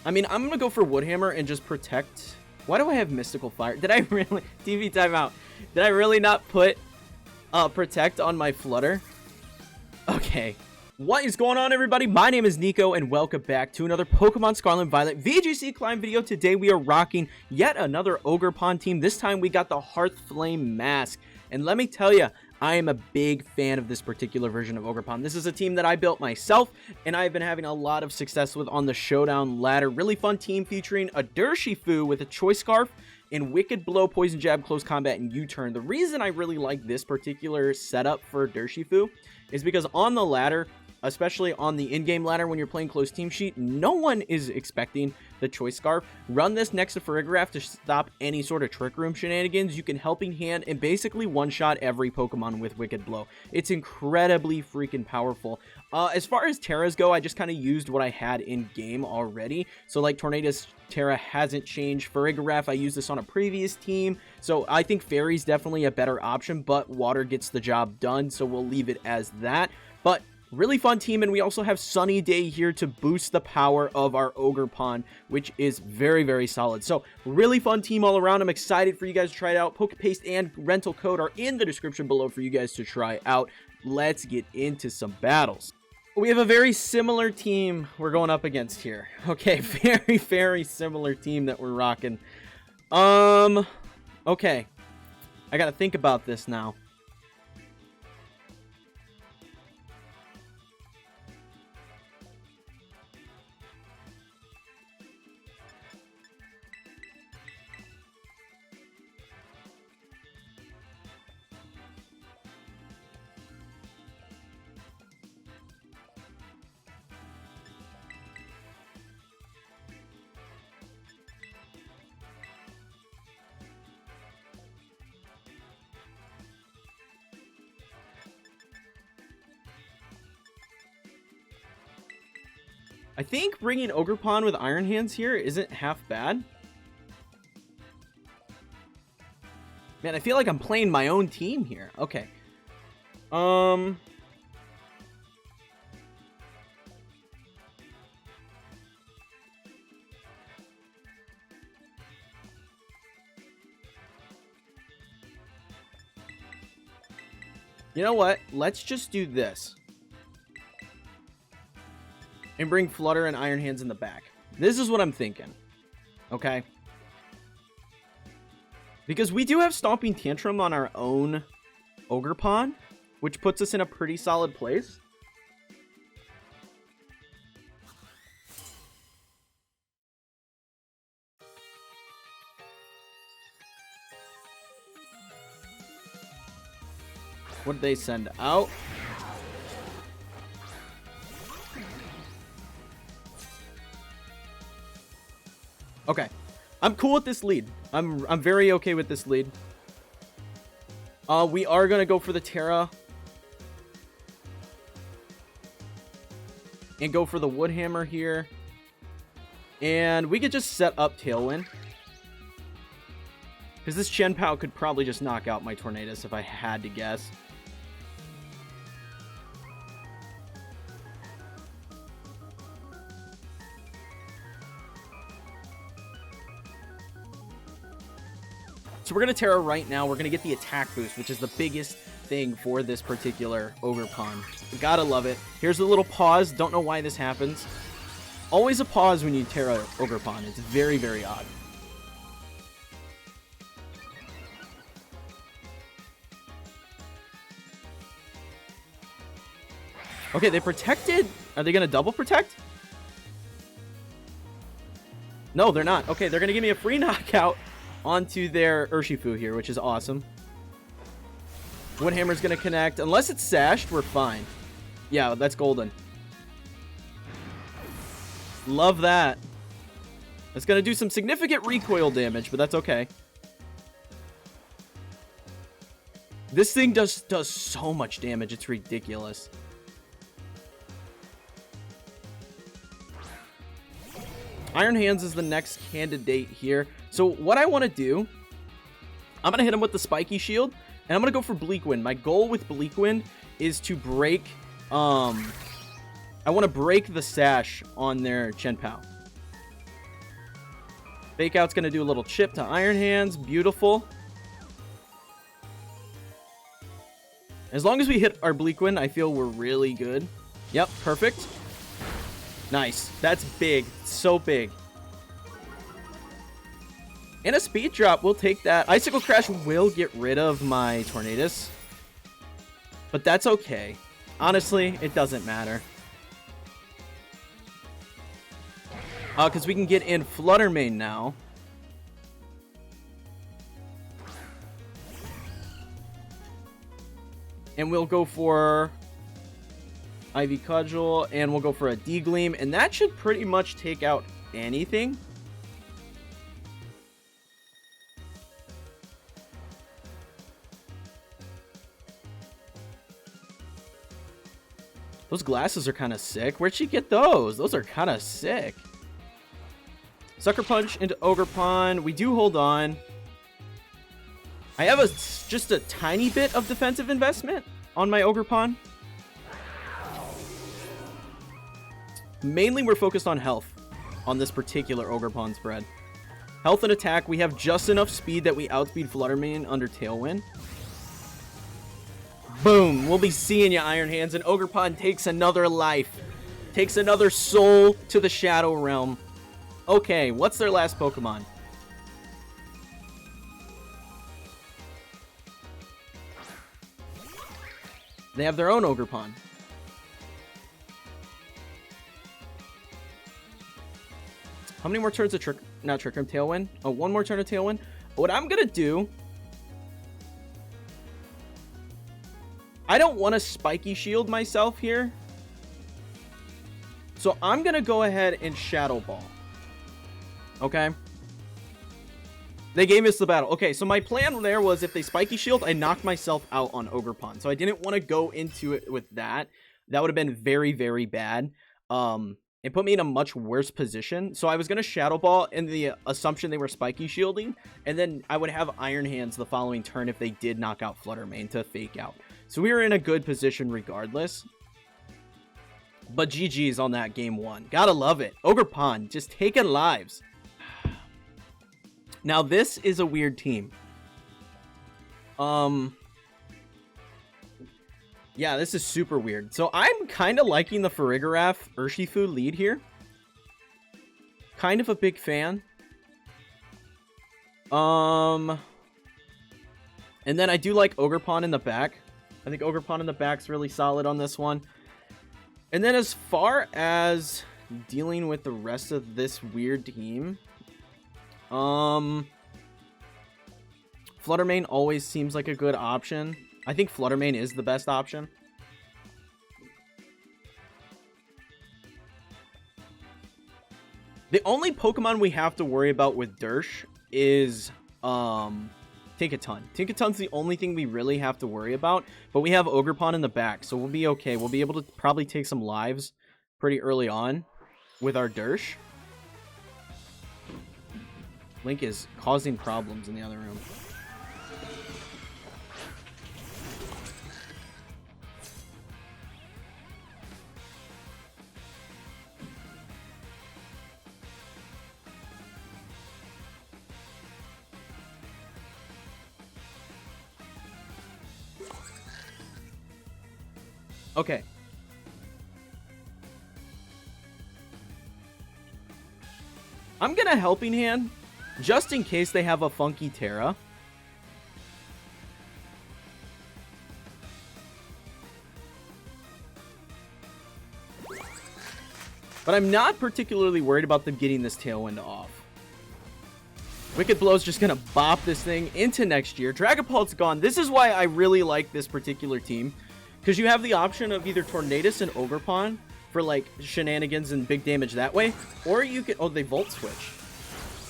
I mean, I'm gonna go for Woodhammer and just protect. Why do I have Mystical Fire? Did I really... TV timeout. Did I really not put protect on my Flutter? Okay. What is going on, everybody? My name is Kneeckoh, and welcome back to another Pokemon Scarlet and Violet VGC climb video. Today, we are rocking yet another Ogerpon team. This time, we got the HEARTHFLAME Mask. And let me tell you, I am a big fan of this particular version of Ogerpon. This is a team that I built myself, and I've been having a lot of success with on the Showdown ladder. Really fun team featuring a Urshifu with a Choice Scarf, and Wicked Blow, Poison Jab, Close Combat, and U-Turn. The reason I really like this particular setup for Urshifu is because on the ladder, especially on the in-game ladder when you're playing close team sheet, no one is expecting the Choice Scarf. Run this next to Farigiraf to stop any sort of Trick Room shenanigans. You can Helping Hand and basically one-shot every Pokemon with Wicked Blow. It's incredibly freaking powerful. As far as Terras go, I just kind of used what I had in-game already. So like Tornadus Terra hasn't changed. Farigiraf, I used this on a previous team. So I think Fairy's definitely a better option, but Water gets the job done. So we'll leave it as that. But really fun team, and we also have Sunny Day here to boost the power of our Ogerpon, which is very, very solid. So, really fun team all around. I'm excited for you guys to try it out. Pokepaste and rental code are in the description below for you guys to try out. Let's get into some battles. We have a very similar team we're going up against here. Okay, very, very similar team that we're rocking. Okay. I gotta think about this now. I think bringing Ogerpon with Iron Hands here isn't half bad. Man, I feel like I'm playing my own team here. Okay. You know what? Let's just do this. And bring Flutter and Iron Hands in the back. This is what I'm thinking. Okay? Because we do have Stomping Tantrum on our own Ogerpon, which puts us in a pretty solid place. What did they send out? Okay, I'm cool with this lead. I'm very okay with this lead. We are gonna go for the Terra and go for the Woodhammer here, and we could just set up Tailwind because this Chien-Pao could probably just knock out my Tornadus if I had to guess. So we're going to Terra right now. We're going to get the attack boost, which is the biggest thing for this particular Ogerpon. Gotta love it. Here's a little pause. Don't know why this happens. Always a pause when you Terra Ogerpon. It's very, very odd. Okay, they protected. Are they going to double protect? No, they're not. Okay, they're going to give me a free knockout onto their Urshifu here, which is awesome. Woodhammer's gonna connect. Unless it's sashed, we're fine. Yeah, that's golden. Love that. It's gonna do some significant recoil damage, but that's okay. This thing does so much damage, it's ridiculous. Iron Hands is the next candidate here. So what I want to do, I'm going to hit him with the Spiky Shield, and I'm going to go for Bleak Wind. My goal with Bleak Wind is to break, I want to break the sash on their Chien-Pao. Fake Out's going to do a little chip to Iron Hands. Beautiful. As long as we hit our Bleakwind, I feel we're really good. Yep, perfect. Nice. That's big. So big. And a speed drop. We'll take that. Icicle Crash will get rid of my Tornadus. But that's okay. Honestly, it doesn't matter. Because we can get in Futter Mane now. And we'll go for Ivy Cudgel, and we'll go for a D-Gleam, and that should pretty much take out anything. Those glasses are kind of sick. Where'd she get those? Those are kind of sick. Sucker Punch into Ogerpon. We do hold on. I have just a tiny bit of defensive investment on my Ogerpon. Mainly we're focused on health on this particular Ogerpon spread. Health and attack, we have just enough speed that we outspeed Futter Mane under Tailwind. Boom! We'll be seeing you, Iron Hands, and Ogerpon takes another life. Takes another soul to the Shadow Realm. Okay, what's their last Pokemon? They have their own Ogerpon. How many more turns of Tailwind? Oh, one more turn of Tailwind. What I'm gonna do... I don't want to Spiky Shield myself here. So I'm gonna go ahead and Shadow Ball. Okay? They gave us the battle. Okay, so my plan there was if they Spiky Shield, I knocked myself out on Ogerpon. So I didn't want to go into it with that. That would have been very, very bad. It put me in a much worse position. So I was going to Shadow Ball in the assumption they were Spiky Shielding. And then I would have Iron Hands the following turn if they did knock out Futter Mane to Fake Out. So we were in a good position regardless. But GG's on that game one. Gotta love it. Ogerpon just taking lives. Now, this is a weird team. Yeah, this is super weird. So, I'm kind of liking the Farigiraf Urshifu lead here. Kind of a big fan. And then I do like Ogerpon in the back. I think Ogerpon in the back's really solid on this one. And then as far as dealing with the rest of this weird team... Futter Mane always seems like a good option. I think Futter Mane is the best option. The only Pokemon we have to worry about with Dersh is Tinkaton. Tinkaton's the only thing we really have to worry about, but we have Ogerpon in the back, so we'll be okay. We'll be able to probably take some lives pretty early on with our Dersh. Link is causing problems in the other room. Okay. I'm gonna Helping Hand, just in case they have a funky Terra. But I'm not particularly worried about them getting this Tailwind off. Wicked Blow's just gonna bop this thing into next year. Dragapult's gone. This is why I really like this particular team. Because you have the option of either Tornadus and Ogerpon for like shenanigans and big damage that way. Or you can... Oh, they Volt Switch.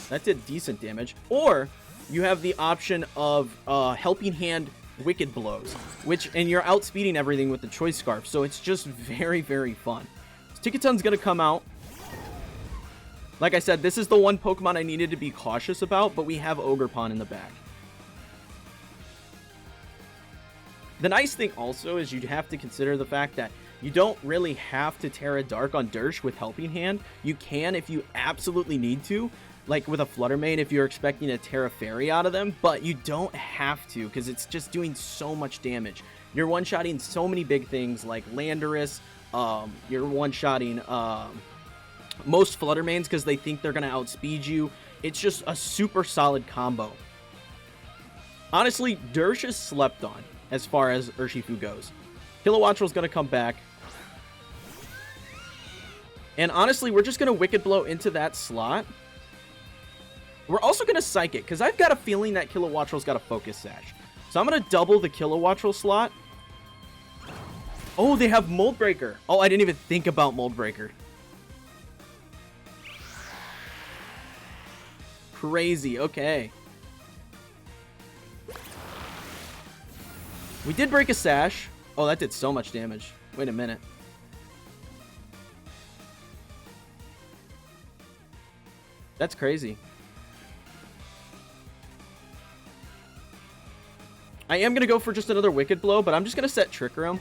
That did decent damage. Or you have the option of Helping Hand Wicked Blows. And you're outspeeding everything with the Choice Scarf. So it's just very, very fun. So Tinkaton's going to come out. Like I said, this is the one Pokemon I needed to be cautious about. But we have Ogerpon in the back. The nice thing also is you'd have to consider the fact that You don't really have to Terra Dark on Dersh with Helping Hand. You can if you absolutely need to, like with a Flutter Mane if you're expecting a Terra Fairy out of them, but you don't have to because it's just doing so much damage. You're one-shotting so many big things like Landorus. You're one-shotting most Flutter Manes because they think they're going to outspeed you. It's just a super solid combo. Honestly, Dersh is slept on as far as Urshifu goes. Kilowattrel's going to come back. And honestly, we're just going to Wicked Blow into that slot. We're also going to Psychic, because I've got a feeling that Kilowattrel's got a Focus Sash. So I'm going to double the Kilowattrel slot. Oh, they have Mold Breaker. Oh, I didn't even think about Mold Breaker. Crazy, okay. We did break a Sash. Oh, that did so much damage. Wait a minute. That's crazy. I am going to go for just another Wicked Blow, but I'm just going to set Trick Room.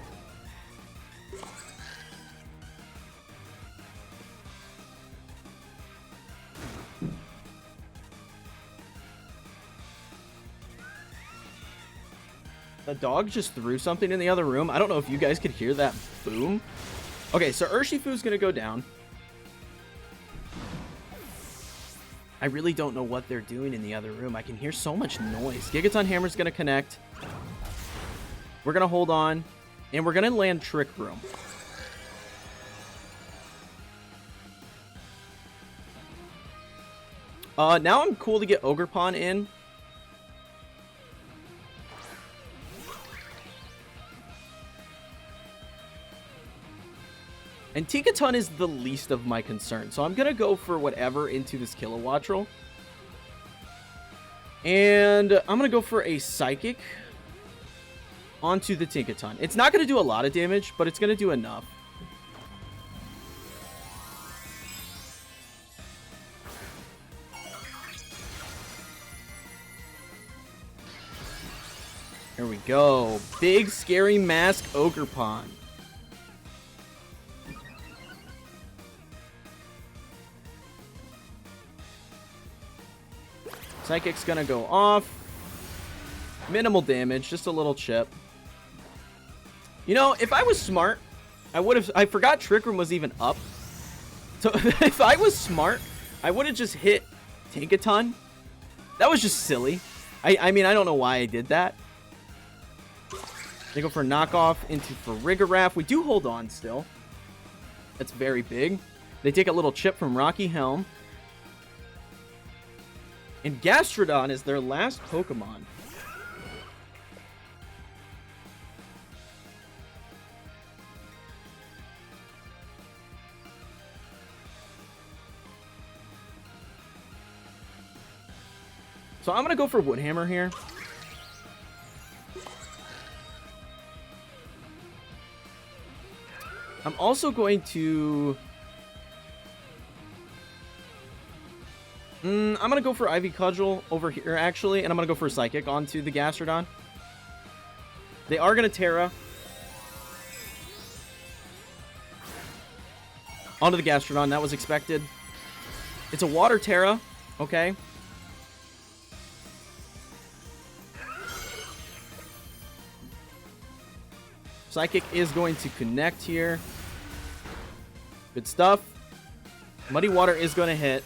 The dog just threw something in the other room. I don't know if you guys could hear that boom. Okay, so Urshifu's going to go down. I really don't know what they're doing in the other room. I can hear so much noise. Gigaton Hammer's going to connect. We're going to hold on. And we're going to land Trick Room. Now I'm cool to get Ogerpon in. And Tinkaton is the least of my concern. So I'm going to go for whatever into this Kilowattrel. And I'm going to go for a Psychic onto the Tinkaton. It's not going to do a lot of damage, but it's going to do enough. Here we go. Big Scary Mask Ogerpon. Psychic's gonna go off. Minimal damage, just a little chip. You know, if I was smart, I would have... I forgot Trick Room was even up. So if I was smart, I would have just hit Tinkaton. That was just silly. I mean, I don't know why I did that. They go for knockoff into Farigiraf. We do hold on still. That's very big. They take a little chip from Rocky Helm. And Gastrodon is their last Pokemon. So I'm going to go for Woodhammer here. I'm also going to... I'm going to go for Ivy Cudgel over here, actually. And I'm going to go for Psychic onto the Gastrodon. They are going to Terra. Onto the Gastrodon. That was expected. It's a Water Terra. Okay. Psychic is going to connect here. Good stuff. Muddy Water is going to hit.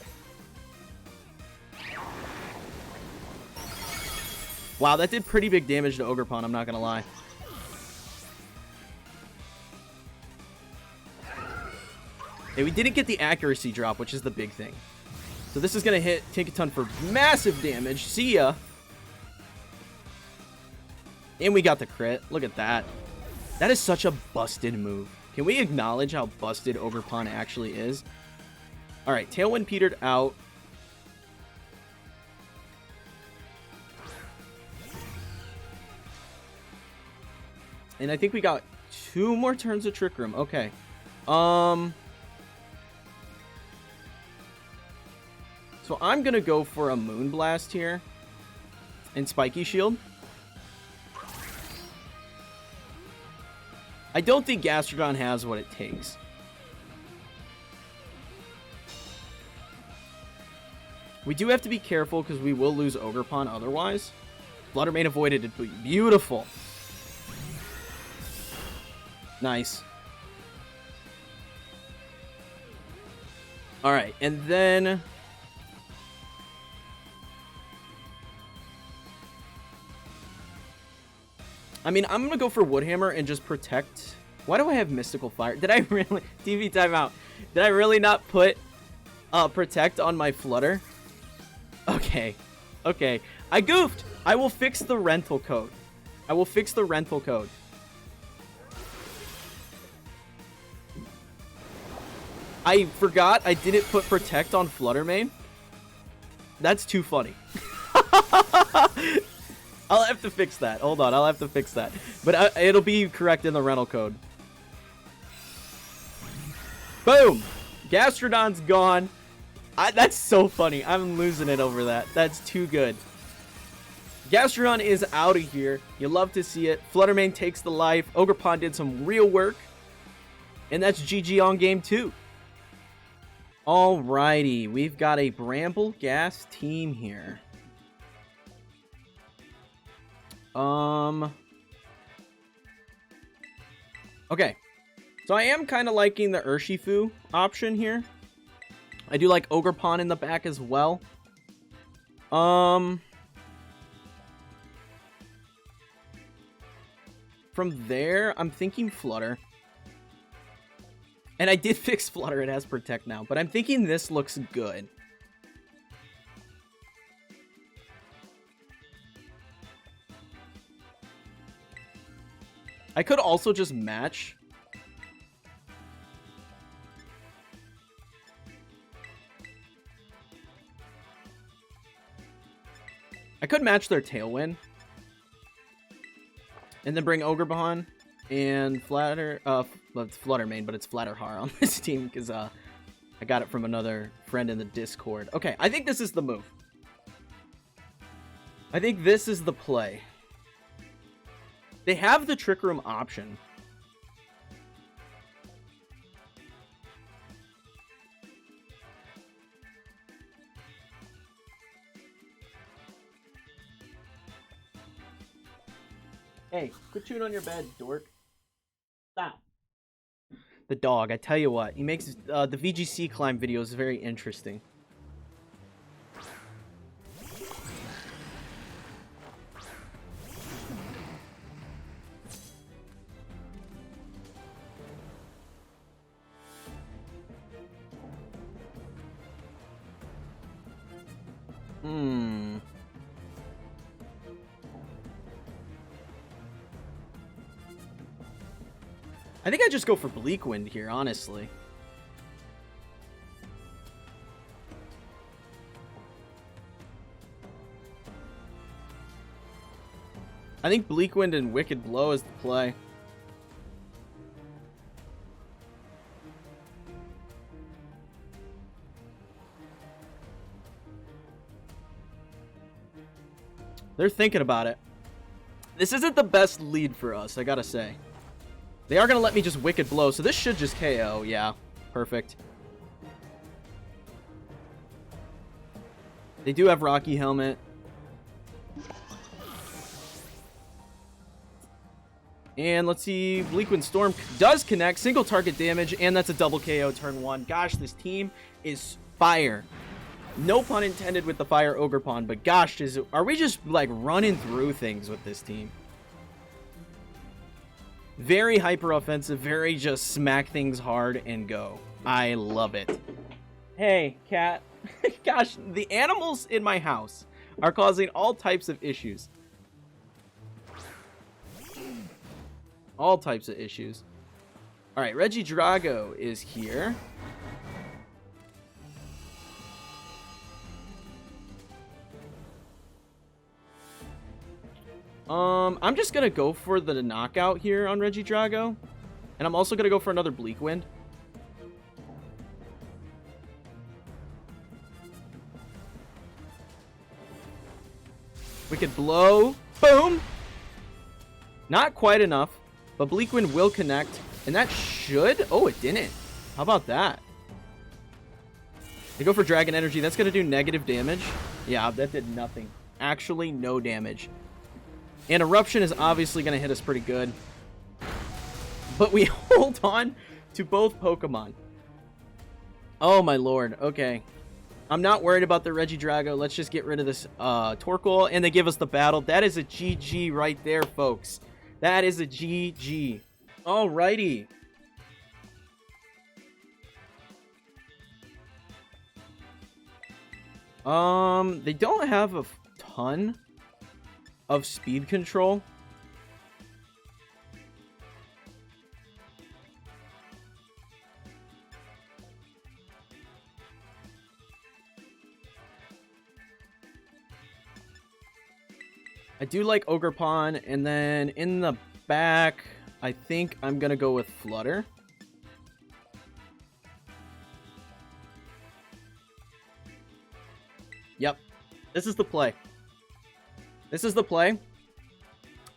Wow, that did pretty big damage to Ogerpon, I'm not going to lie. Okay, we didn't get the accuracy drop, which is the big thing. So this is going to hit Tinkaton for massive damage. See ya. And we got the crit. Look at that. That is such a busted move. Can we acknowledge how busted Ogerpon actually is? Alright, Tailwind petered out. And I think we got 2 more turns of Trick Room. Okay. So I'm going to go for a Moonblast here. And Spiky Shield. I don't think Gastrodon has what it takes. We do have to be careful because we will lose Ogerpon otherwise. Flutter Mane avoided it. Beautiful. Nice. Alright, and then... I mean, I'm going to go for Woodhammer and just protect... Why do I have Mystical Fire? Did I really... TV timeout. Did I really not put protect on my Flutter? Okay. Okay. I goofed! I will fix the rental code. I will fix the rental code. I forgot I didn't put protect on Flutter Mane. That's too funny. I'll have to fix that. Hold on, I'll have to fix that. But it'll be correct in the rental code. Boom! Gastrodon's gone. That's so funny. I'm losing it over that. That's too good. Gastrodon is out of here. You love to see it. Flutter Mane takes the life. Ogerpon did some real work. And that's GG on game 2. Alrighty. We've got a Bramble Gas team here. Okay. So I am kind of liking the Urshifu option here. I do like Ogerpon in the back as well. From there, I'm thinking Flutter. And I did fix Flutter. It has Protect now. But I'm thinking this looks good. I could also just match. I could match their Tailwind. And then bring Ogerpon and Flutter. Well, it's Flutter Mane, but it's Flatterhar on this team because I got it from another friend in the Discord. Okay, I think this is the move. I think this is the play. They have the Trick Room option. Hey, quit chewing on your bed, dork. Stop. The dog, I tell you what, he makes the VGC climb videos very interesting. I think I just go for Bleak Wind here, honestly. I think Bleak Wind and Wicked Blow is the play. They're thinking about it. This isn't the best lead for us, I gotta say. They are going to let me just Wicked Blow, so this should just KO. Yeah, perfect. They do have Rocky Helmet. And let's see, Bleak Wind Storm does connect, single target damage, and that's a double KO turn 1. Gosh, this team is fire. No pun intended with the Fire Ogerpon, but gosh, are we just like running through things with this team? Very hyper offensive, very just smack things hard and go. I love it. Hey, cat. Gosh, the animals in my house are causing all types of issues. All types of issues. Alright, Regidrago is here. I'm just gonna go for the knockout here on Regidrago. And I'm also gonna go for another Bleak Wind. Wicked Blow. Boom! Not quite enough. But Bleak Wind will connect, and that should... Oh, it didn't. How about that? They go for Dragon Energy. That's going to do negative damage. Yeah, that did nothing. Actually, no damage. And Eruption is obviously going to hit us pretty good. But we hold on to both Pokemon. Oh, my lord. Okay. I'm not worried about the Regidrago. Let's just get rid of this Torkoal, and they give us the battle. That is a GG right there, folks. That is a GG. Alrighty. They don't have a ton of speed control. I do like Ogerpon, and then in the back, I think I'm going to go with Flutter. Yep. This is the play. This is the play.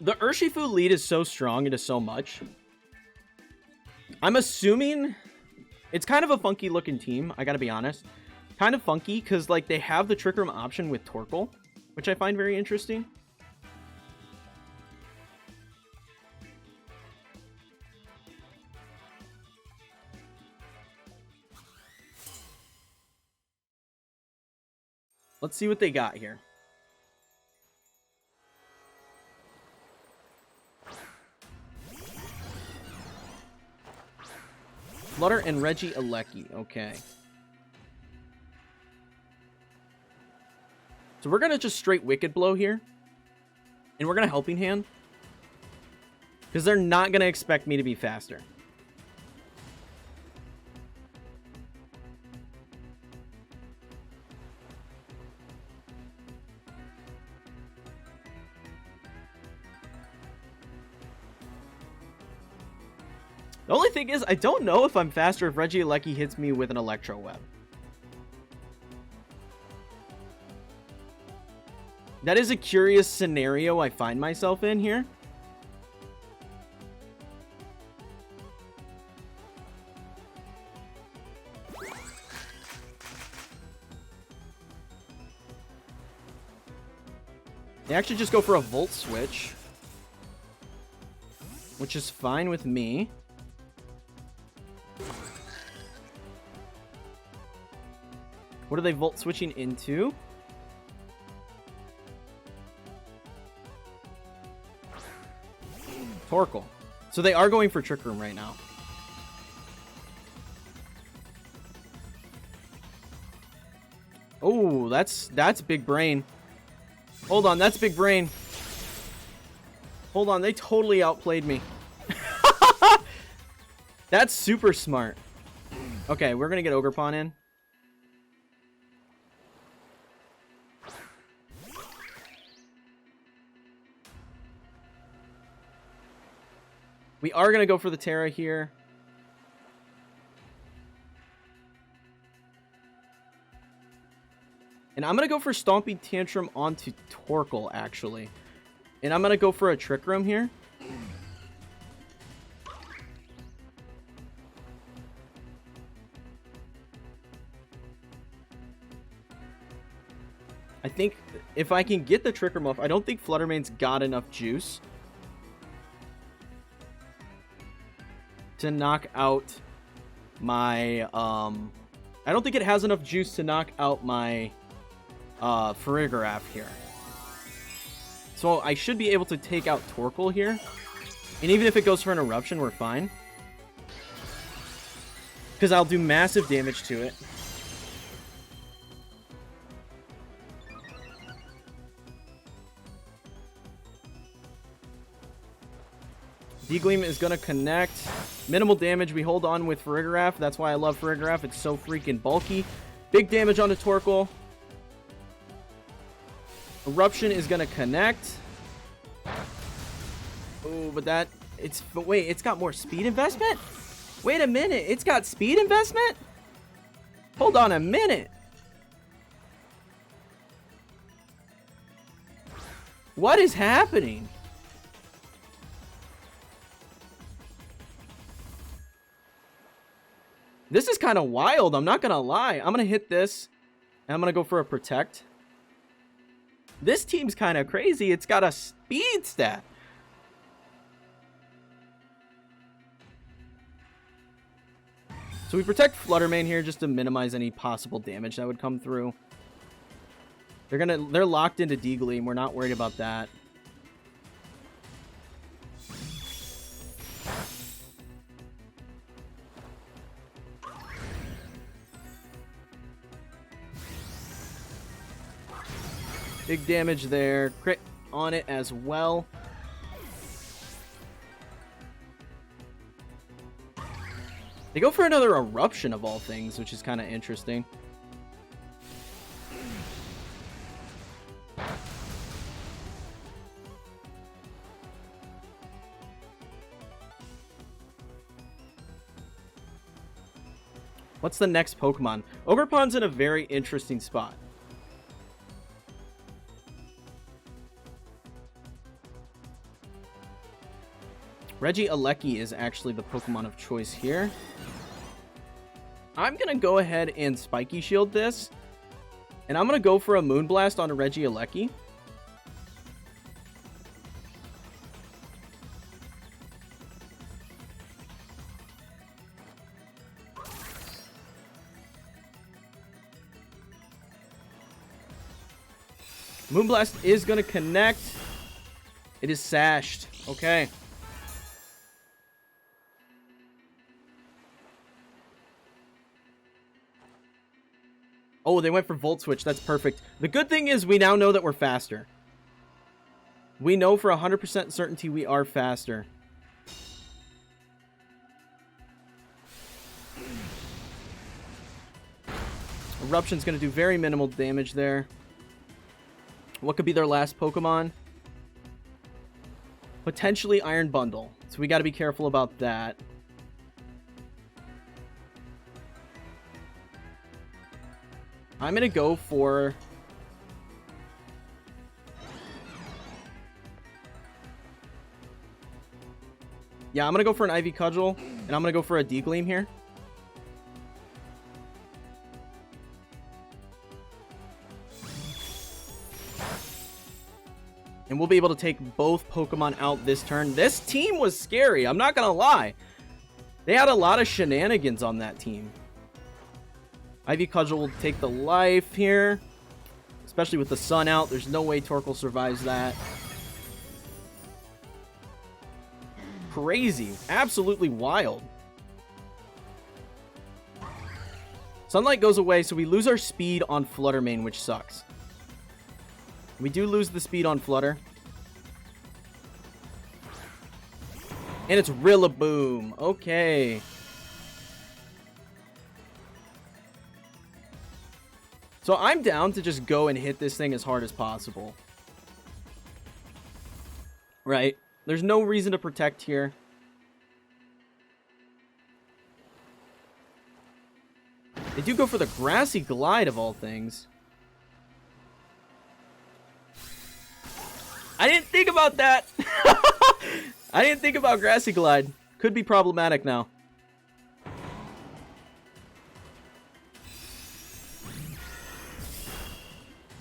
The Urshifu lead is so strong into so much. I'm assuming it's kind of a funky looking team, I gotta be honest. Kind of funky because like they have the Trick Room option with Torkoal, which I find very interesting. Let's see what they got here. Flutter and Regieleki. Okay. So we're going to just straight Wicked Blow here. And we're going to Helping Hand. Because they're not going to expect me to be faster. The only thing is, I don't know if I'm faster if Regieleki hits me with an Electro Web. That is a curious scenario I find myself in here. They actually just go for a Volt Switch, which is fine with me. What are they Volt Switching into? Torkoal. So they are going for Trick Room right now. Oh, that's big brain. Hold on, that's big brain. Hold on, they totally outplayed me. That's super smart. Okay, we're gonna get Ogerpon in. We are going to go for the Terra here. And I'm going to go for Stomping Tantrum onto Torkoal, actually. And I'm going to go for a Trick Room here. I think if I can get the Trick Room off, I don't think Futter Mane's got enough juice to knock out my, I don't think it has enough juice to knock out my, Farigiraf here. So I should be able to take out Torkoal here. And even if it goes for an Eruption, we're fine. Because I'll do massive damage to it. D-Gleam is going to connect. Minimal damage. We hold on with Farigiraf. That's why I love Farigiraf. It's so freaking bulky. Big damage on the Torkoal. Eruption is going to connect. Oh, but that... But wait, it's got more speed investment? Wait a minute. It's got speed investment? Hold on a minute. What is happening? kind of wild. I'm not going to lie. I'm going to hit this. And I'm going to go for a protect. This team's kind of crazy. It's got a speed stat. So we protect Futter Mane here just to minimize any possible damage that would come through. They're locked into D-Gleam. We're not worried about that. Big damage there. Crit on it as well. They go for another eruption of all things, which is kind of interesting. What's the next Pokemon? Ogerpon's in a very interesting spot. Regieleki is actually the Pokemon of choice here. I'm going to go ahead and Spiky Shield this. And I'm going to go for a Moonblast on a Regieleki. Moonblast is going to connect. It is sashed. Okay. Oh, they went for Volt Switch. That's perfect. The good thing is we now know that we're faster. We know for 100% certainty we are faster. Eruption's going to do very minimal damage there. What could be their last Pokemon? Potentially Iron Bundle. So we got to be careful about that. I'm going to go for... Yeah, I'm going to go for an Ivy Cudgel, and I'm going to go for a D-Gleam here. And we'll be able to take both Pokemon out this turn. This team was scary, I'm not going to lie. They had a lot of shenanigans on that team. Ivy Cudgel will take the life here. Especially with the sun out. There's no way Torkoal survives that. Crazy. Absolutely wild. Sunlight goes away, so we lose our speed on Futter Mane, which sucks. We do lose the speed on Flutter. And it's Rillaboom. Okay. So I'm down to just go and hit this thing as hard as possible. Right? There's no reason to protect here. They do go for the Grassy Glide of all things. I didn't think about that. I didn't think about Grassy Glide. Could be problematic now.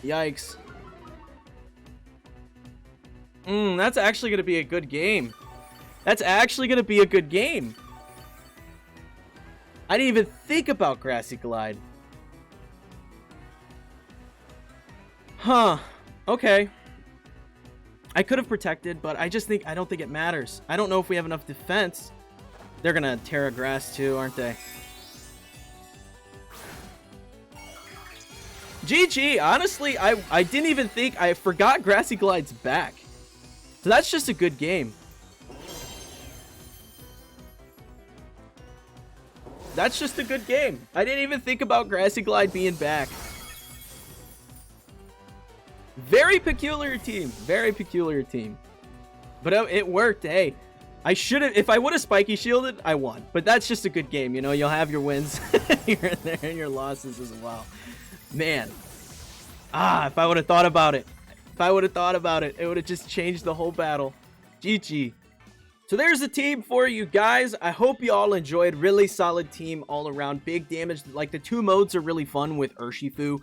Yikes. That's actually going to be a good game. That's actually going to be a good game. I didn't even think about Grassy Glide. Huh. Okay. I could have protected, but I don't think it matters. I don't know if we have enough defense. They're going to Terra Grass too, aren't they? GG. Honestly, I didn't even think. I forgot Grassy Glide's back. So that's just a good game. That's just a good game. I didn't even think about Grassy Glide being back. Very peculiar team. Very peculiar team. But it worked. Hey, I should have... If I would have Spiky Shielded, I won. But that's just a good game. You know, you'll have your wins here and there and your losses as well. Man. If I would have thought about it. If I would have thought about it, it would have just changed the whole battle. GG. So there's the team for you guys. I hope you all enjoyed. Really solid team all around. Big damage. Like, the 2 modes are really fun with Urshifu.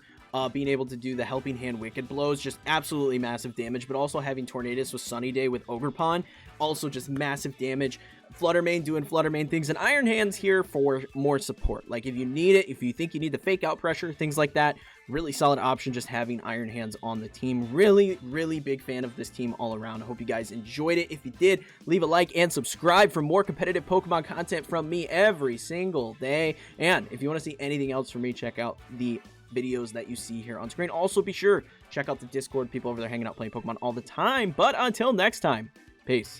Being able to do the Helping Hand Wicked Blows, just absolutely massive damage, but also having Tornadus with Sunny Day with Ogerpon, also just massive damage. Futter Mane doing Flutter Mane things, and Iron Hand's here for more support. Like, if you need it, if you think you need the fake out pressure, things like that, really solid option just having Iron Hands on the team. Really, really big fan of this team all around. I hope you guys enjoyed it. If you did, leave a like and subscribe for more competitive Pokemon content from me every single day. And if you want to see anything else from me, check out the videos that you see here on screen. Also, be sure check out the Discord. People over there hanging out playing Pokemon all the time. But until next time, peace.